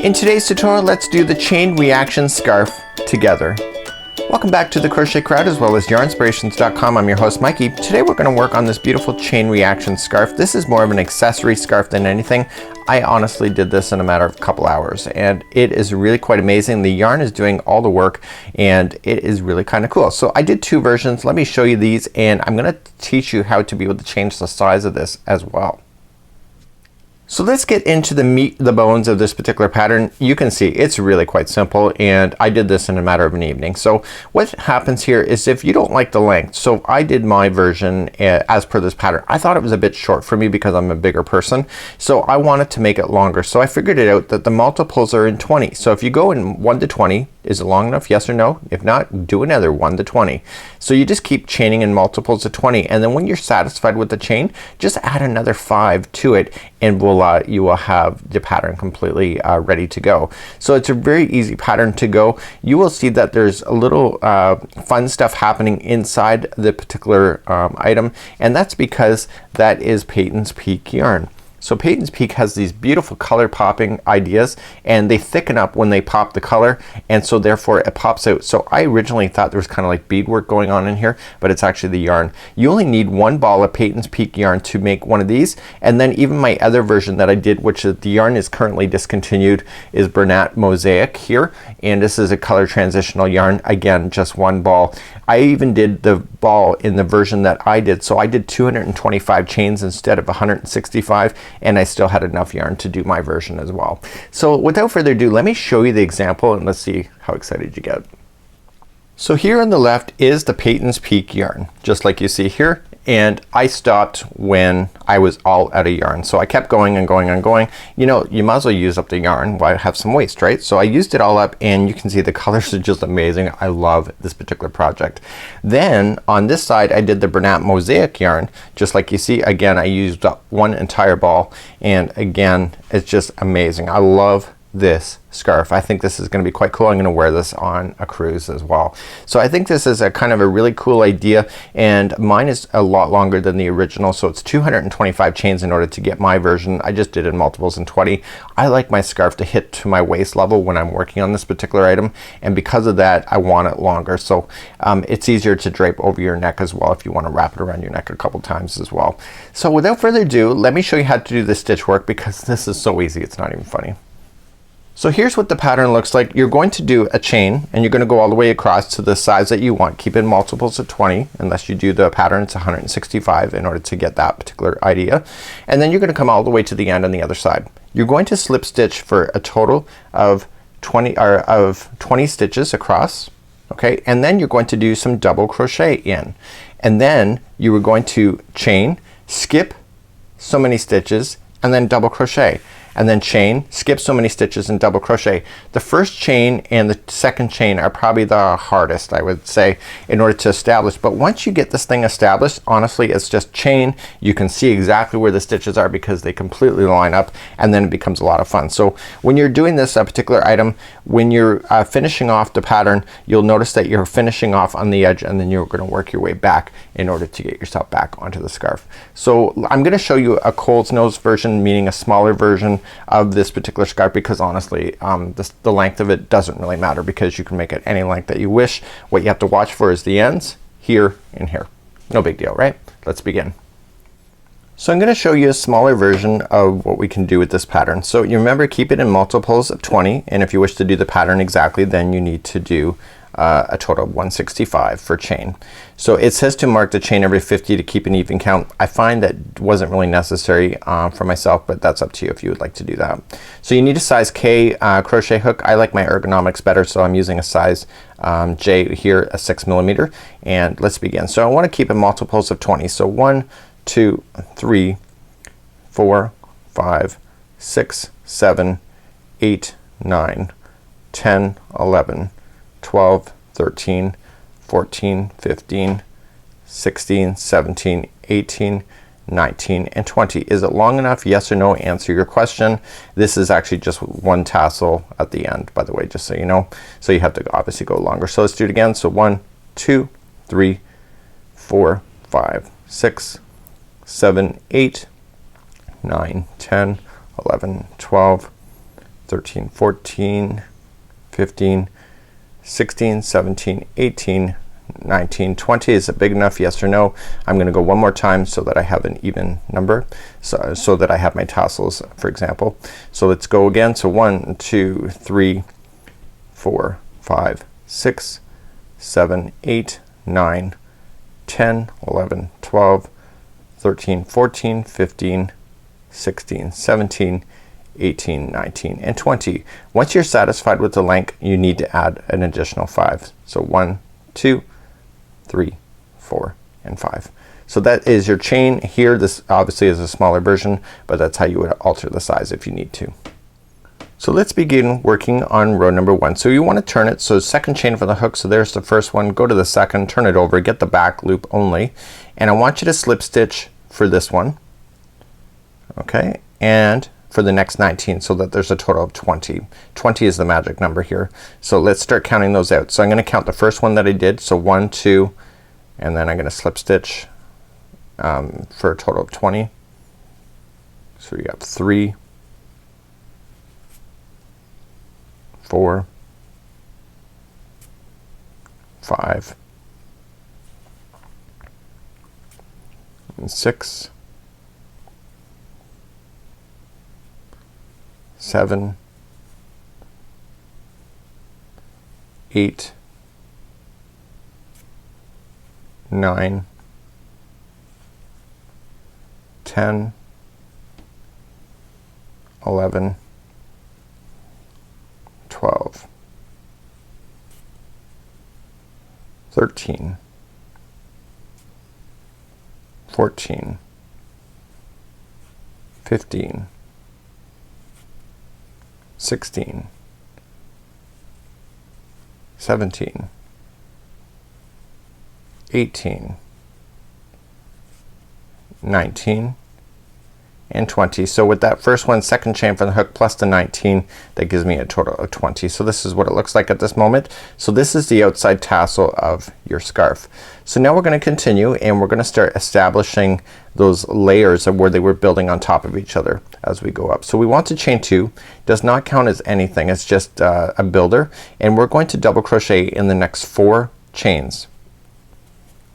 In today's tutorial, let's do the chain reaction scarf together. Welcome back to the Crochet Crowd as well as yarnspirations.com. I'm your host Mikey. Today we're going to work on this beautiful chain reaction scarf. This is more of an accessory scarf than anything. I honestly did this in a matter of a couple hours and it is really quite amazing. The yarn is doing all the work and it is really kind of cool. So I did two versions. Let me show you these and I'm going to teach you how to be able to change the size of this as well. So let's get into the meat, the bones of this particular pattern. You can see it's really quite simple and I did this in a matter of an evening. So what happens here is if you don't like the length, so I did my version as per this pattern. I thought it was a bit short for me because I'm a bigger person. So I wanted to make it longer. So I figured it out that the multiples are in 20. So if you go in 1 to 20, is it long enough? Yes or no? If not, do another 1 to 20. So you just keep chaining in multiples of 20 and then when you're satisfied with the chain, just add another 5 to it and you will have the pattern completely ready to go. So it's a very easy pattern to go. You will see that there's a little fun stuff happening inside the particular item, and that's because that is Patons Peak Yarn. So Patons Peak has these beautiful color popping ideas and they thicken up when they pop the color, and so therefore it pops out. So I originally thought there was kind of like beadwork going on in here, but it's actually the yarn. You only need one ball of Patons Peak yarn to make one of these, and then even my other version that I did, which is the yarn is currently discontinued, is Bernat Mosaic here, and this is a color transitional yarn. Again, just one ball. I even did the ball in the version that I did, so I did 225 chains instead of 165, and I still had enough yarn to do my version as well. So without further ado, let me show you the example and let's see how excited you get. So here on the left is the Patons Peak yarn, just like you see here, and I stopped when I was all out of yarn. So I kept going and going and going. You know, you might as well use up the yarn. Why have some waste, right? So I used it all up and you can see the colors are just amazing. I love this particular project. Then on this side I did the Bernat Mosaic yarn, just like you see. Again, I used up one entire ball and again it's just amazing. I love this scarf. I think this is gonna be quite cool. I'm gonna wear this on a cruise as well. So I think this is a kind of a really cool idea, and mine is a lot longer than the original, so it's 225 chains in order to get my version. I just did it in multiples in 20. I like my scarf to hit to my waist level when I'm working on this particular item, and because of that I want it longer. So it's easier to drape over your neck as well if you want to wrap it around your neck a couple times as well. So without further ado, let me show you how to do the stitch work because this is so easy it's not even funny. So here's what the pattern looks like. You're going to do a chain and you're going to go all the way across to the size that you want. Keep in multiples of 20 unless you do the pattern. It's 165 in order to get that particular idea. And then you're going to come all the way to the end on the other side. You're going to slip stitch for a total of 20 stitches across. Okay, and then you're going to do some double crochet in. And then you are going to chain, skip so many stitches, and then double crochet. And then chain, skip so many stitches, and double crochet. The first chain and the second chain are probably the hardest, I would say, in order to establish. But once you get this thing established, honestly it's just chain. You can see exactly where the stitches are because they completely line up, and then it becomes a lot of fun. So when you're doing this particular item, when you're finishing off the pattern, you'll notice that you're finishing off on the edge and then you're going to work your way back in order to get yourself back onto the scarf. So I'm going to show you a Cole's nose version, meaning a smaller version of this particular scarf, because honestly the length of it doesn't really matter because you can make it any length that you wish. What you have to watch for is the ends here and here. No big deal, right? Let's begin. So I'm going to show you a smaller version of what we can do with this pattern. So you remember, keep it in multiples of 20, and if you wish to do the pattern exactly, then you need to do a total of 165 for chain. So it says to mark the chain every 50 to keep an even count. I find that wasn't really necessary for myself, but that's up to you if you would like to do that. So you need a size K crochet hook. I like my ergonomics better, so I'm using a size J here, a 6mm, and let's begin. So I want to keep in multiples of 20. So 1, 2, 3, 4, 5, 6, 7, 8, 9, 10, 11, 12, 13, 14, 15, 16, 17, 18, 19, and 20. Is it long enough? Yes or no. Answer your question. This is actually just one tassel at the end, by the way, just so you know. So you have to obviously go longer. So let's do it again. So 1, 2, 3, 4, 5, 6, 7, 8, 9, 10, 11, 12, 13, 14, 15, 16, 17, 18, 19, 20. Is it big enough? Yes or no? I'm gonna go one more time so that I have an even number, so that I have my tassels, for example. So let's go again. So 1, 2, 3, 4, 5, 6, 7, 8, 9, 10, 11, 12, 13, 14, 15, 16, 17, 18, 19, and 20. Once you're satisfied with the length, you need to add an additional 5. So 1, 2, 3, 4, and 5. So that is your chain here. This obviously is a smaller version, but that's how you would alter the size if you need to. So let's begin working on row number 1. So you want to turn it, so second chain from the hook, so there's the first one, go to the second, turn it over, get the back loop only, and I want you to slip stitch for this one, okay, and for the next 19, so that there's a total of 20. 20 is the magic number here. So let's start counting those out. So I'm gonna count the first one that I did, so 1, 2, and then I'm gonna slip stitch for a total of 20. So you got 3, 4, 5, and 6, 7, 8, 9, 10, 11, 12, 13, 14, 15, 16, 17, 18, 19, and 20. So with that first one, second chain from the hook plus the 19, that gives me a total of 20. So this is what it looks like at this moment. So this is the outside tassel of your scarf. So now we're gonna continue and we're gonna start establishing those layers of where they were building on top of each other as we go up. So we want to chain 2. Does not count as anything, it's just a builder, and we're going to double crochet in the next 4 chains.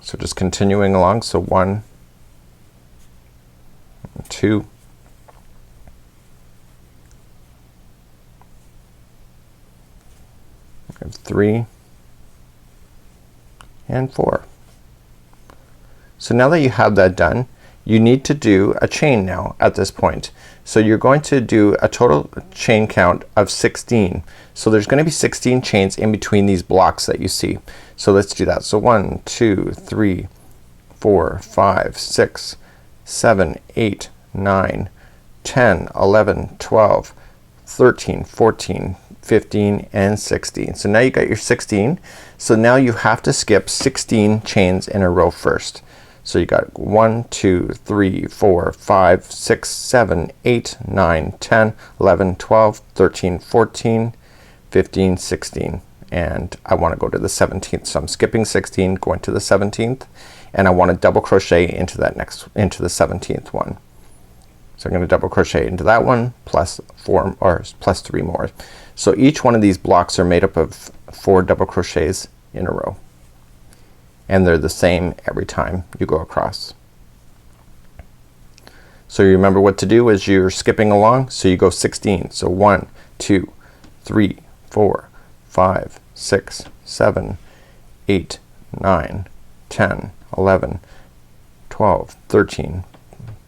So just continuing along. So 1, 2, 3, and 4. So now that you have that done, you need to do a chain now at this point. So you're going to do a total chain count of 16. So there's gonna be 16 chains in between these blocks that you see. So let's do that. So 1, 2, 3, 4, 5, 6, 7, 8, 9, 10, 11, 12, 13, 14, 15, and 16. So now you got your 16. So now you have to skip 16 chains in a row first. So you got 1, 2, 3, 4, 5, 6, 7, 8, 9, 10, 11, 12, 13, 14, 15, 16. And I want to go to the 17th. So I'm skipping 16, going to the 17th, and I want to double crochet into that into the 17th one. So I'm gonna double crochet into that one plus 4 or plus 3 more. So each one of these blocks are made up of 4 double crochets in a row, and they're the same every time you go across. So you remember what to do as you're skipping along. So you go 16. So 1, 2, 3, 4, 5, 6, 7, 8, 9, 10, 11, 12, 13,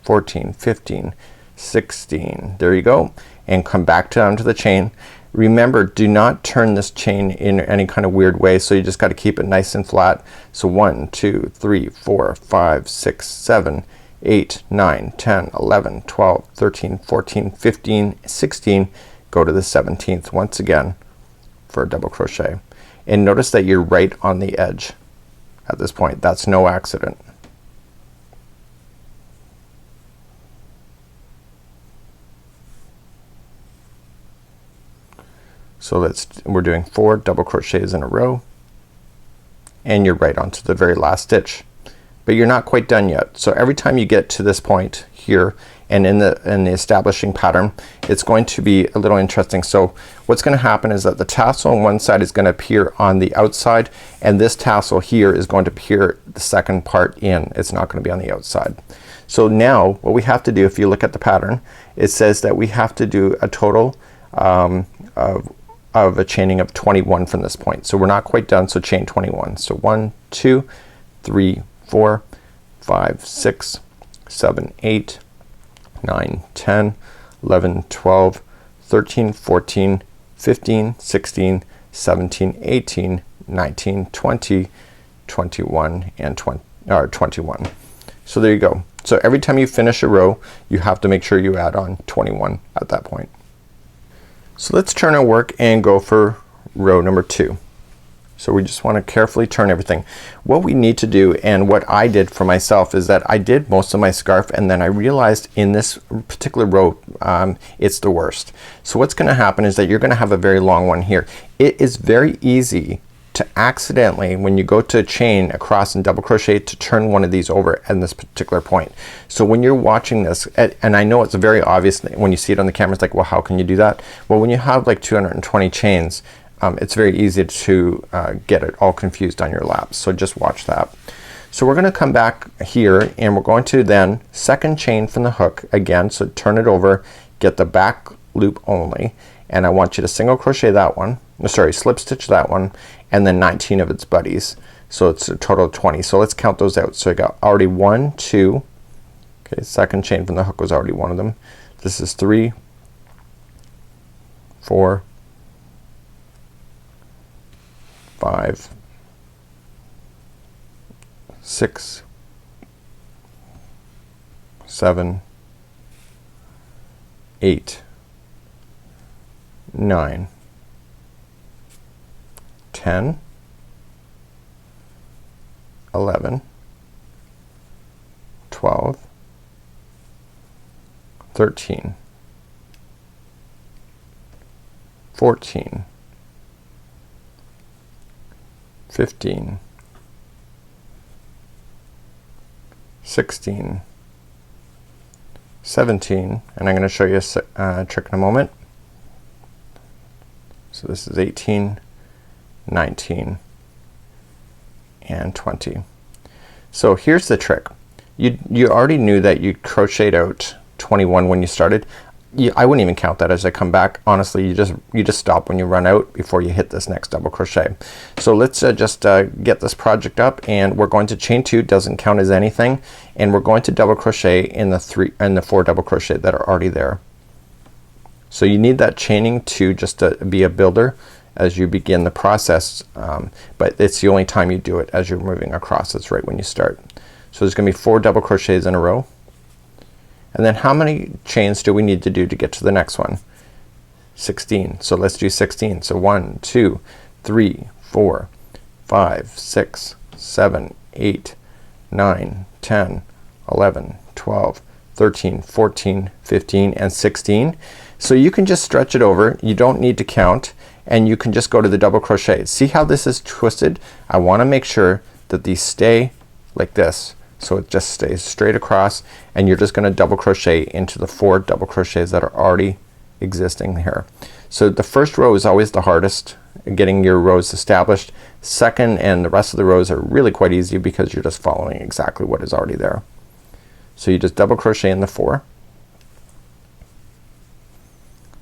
14, 15, 16. There you go. And come back down to the chain. Remember, do not turn this chain in any kind of weird way, so you just got to keep it nice and flat. So 1, 2, 3, 4, 5, 6, 7, 8, 9, 10, 11, 12, 13, 14, 15, 16. Go to the 17th once again for a double crochet. And notice that you're right on the edge at this point. That's no accident. So we're doing 4 double crochets in a row, and you're right onto the very last stitch. but you're not quite done yet. So every time you get to this point here and in the establishing pattern, it's going to be a little interesting. So what's gonna happen is that the tassel on one side is gonna appear on the outside, and this tassel here is going to appear the second part in. It's not gonna be on the outside. So now what we have to do, if you look at the pattern, it says that we have to do a total of a chaining of 21 from this point. So we're not quite done, so chain 21. So 1, 2, 3, 4, 5, 6, 7, 8, 9, 10, 11, 12, 13, 14, 15, 16, 17, 18, 19, 20, 21, and 21. So there you go. So every time you finish a row, you have to make sure you add on 21 at that point. So let's turn our work and go for row number 2. So we just want to carefully turn everything. What we need to do, and what I did for myself, is that I did most of my scarf, and then I realized in this particular row it's the worst. So what's gonna happen is that you're gonna have a very long one here. It is very easy to accidentally, when you go to chain across and double crochet, to turn one of these over at this particular point. So when you're watching this, and I know it's very obvious when you see it on the camera, it's like, well, how can you do that? Well, when you have like 220 chains, it's very easy to get it all confused on your laps. So just watch that. So we're gonna come back here, and we're going to then second chain from the hook again. So turn it over, get the back loop only, and I want you to single crochet that one, sorry, slip stitch that one, and then 19 of its buddies. So it's a total of 20. So let's count those out. So I got already 1, 2, okay, second chain from the hook was already one of them. This is 3, 4, 5, 6, 7, 8, 9, 10, 11, 12, 13, 14, 15, 16, 17, and I'm going to show you a trick in a moment. So this is 18, 19, and 20. So here's the trick. You already knew that you crocheted out 21 when you started. I wouldn't even count that as I come back. Honestly, you just stop when you run out before you hit this next double crochet. So let's just get this project up, and we're going to chain 2, doesn't count as anything, and we're going to double crochet in the 4 double crochet that are already there. So you need that chaining 2 just to be a builder as you begin the process, but it's the only time you do it as you're moving across. It's right when you start. So there's gonna be 4 double crochets in a row. And then how many chains do we need to do to get to the next one? 16. So let's do 16. So 1, 2, 3, 4, 5, 6, 7, 8, 9, 10, 11, 12, 13, 14, 15, and 16. So you can just stretch it over. You don't need to count, and you can just go to the double crochet. See how this is twisted? I want to make sure that these stay like this. So it just stays straight across, and you're just gonna double crochet into the 4 double crochets that are already existing here. So the first row is always the hardest, getting your rows established. Second and the rest of the rows are really quite easy because you're just following exactly what is already there. So you just double crochet in the 4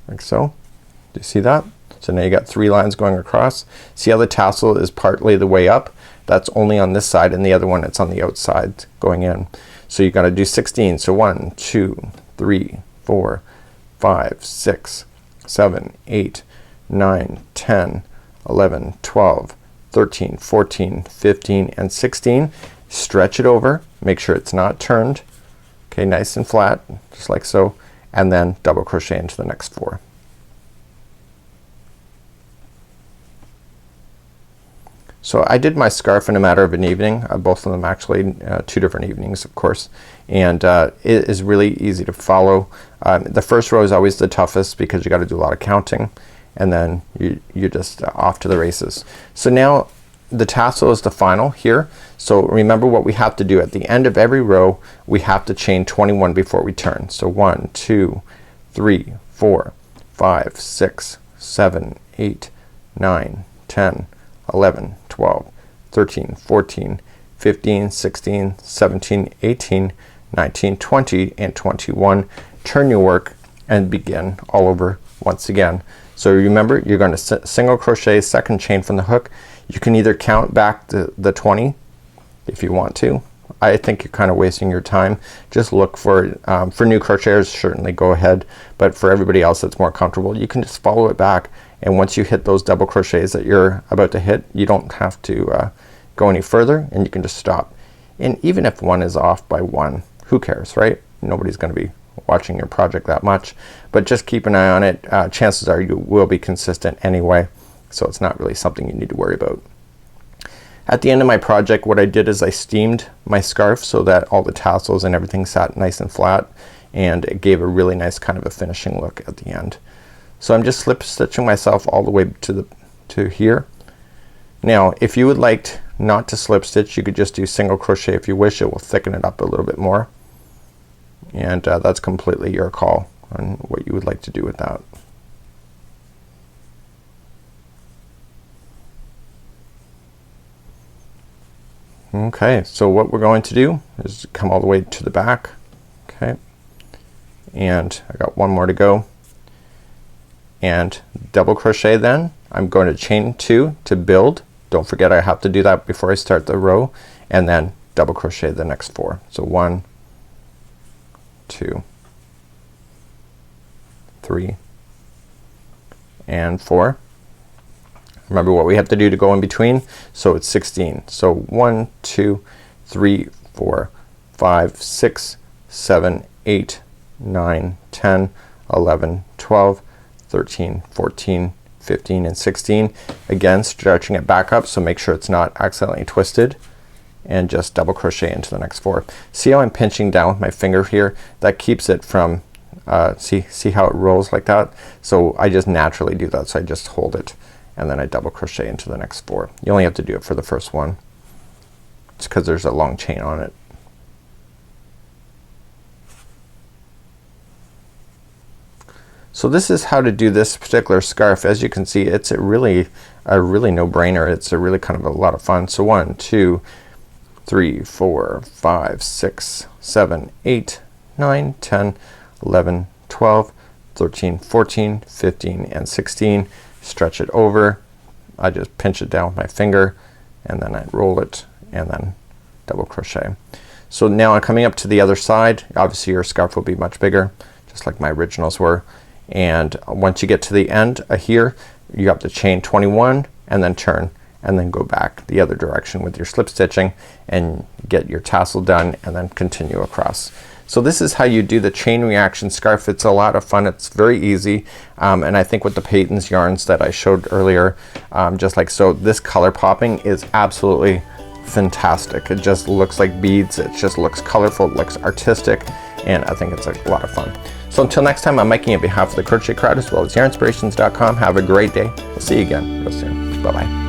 like so. Do you see that? So now you got 3 lines going across. See how the tassel is partly the way up? That's only on this side, and the other one it's on the outside going in. So you gotta do 16. So 1, 2, 3, 4, 5, 6, 7, 8, 9, 10, 11, 12, 13, 14, 15, and 16. Stretch it over. Make sure it's not turned. Okay, nice and flat, just like so. And then double crochet into the next 4. So I did my scarf in a matter of an evening, both of them actually, 2 different evenings of course, and it is really easy to follow. The first row is always the toughest because you got to do a lot of counting, and then you're just off to the races. So now the tassel is the final here. So remember what we have to do at the end of every row. We have to chain 21 before we turn. So 1, 2, 3, 4, 5, 6, 7, 8, 9, 10, 11, 12, 13, 14, 15, 16, 17, 18, 19, 20, and 21. Turn your work and begin all over once again. So remember, you're going to single crochet second chain from the hook. You can either count back the 20 if you want to. I think you're kind of wasting your time. Just look for new crocheters, certainly go ahead, but for everybody else that's more comfortable, you can just follow it back, and once you hit those double crochets that you're about to hit, you don't have to go any further, and you can just stop. And even if one is off by 1, who cares, right? Nobody's going to be watching your project that much, but just keep an eye on it. Chances are you will be consistent anyway, so it's not really something you need to worry about. At the end of my project, what I did is I steamed my scarf so that all the tassels and everything sat nice and flat, and it gave a really nice kind of a finishing look at the end. So I'm just slip stitching myself all the way to here. Now if you would like not to slip stitch, you could just do single crochet if you wish. It will thicken it up a little bit more, and that's completely your call on what you would like to do with that. Okay, so what we're going to do is come all the way to the back. Okay, and I got one more to go, and double crochet. Then I'm going to chain 2 to build. Don't forget I have to do that before I start the row, and then double crochet the next 4. So 1, 2, 3, and 4. Remember what we have to do to go in between, so it's 16. So 1, 2, 3, 4, 5, 6, 7, 8, 9, 10, 11, 12, 13, 14, 15, and 16. Again, stretching it back up, so make sure it's not accidentally twisted, and just double crochet into the next 4. See how I'm pinching down with my finger here? That keeps it from see how it rolls like that? So I just naturally do that, so I just hold it and then I double crochet into the next 4. You only have to do it for the first one. It's because there's a long chain on it. So this is how to do this particular scarf. As you can see, it's a really no-brainer. It's a really kind of a lot of fun. So 1, 2, 3, 4, 5, 6, 7, 8, 9, 10, 11, 12, 13, 14, 15, and 16. Stretch it over. I just pinch it down with my finger, and then I roll it, and then double crochet. So now I'm coming up to the other side. Obviously your scarf will be much bigger, just like my originals were. And once you get to the end here, you have to chain 21 and then turn, and then go back the other direction with your slip stitching and get your tassel done, and then continue across. So this is how you do the chain reaction scarf. It's a lot of fun. It's very easy, and I think with the Patons yarns that I showed earlier, just like so, this color popping is absolutely fantastic. It just looks like beads. It just looks colorful. It looks artistic, and I think it's a lot of fun. So until next time, I'm Mikey on behalf of the Crochet Crowd as well as yarnspirations.com. Have a great day. We'll see you again real soon. Bye bye.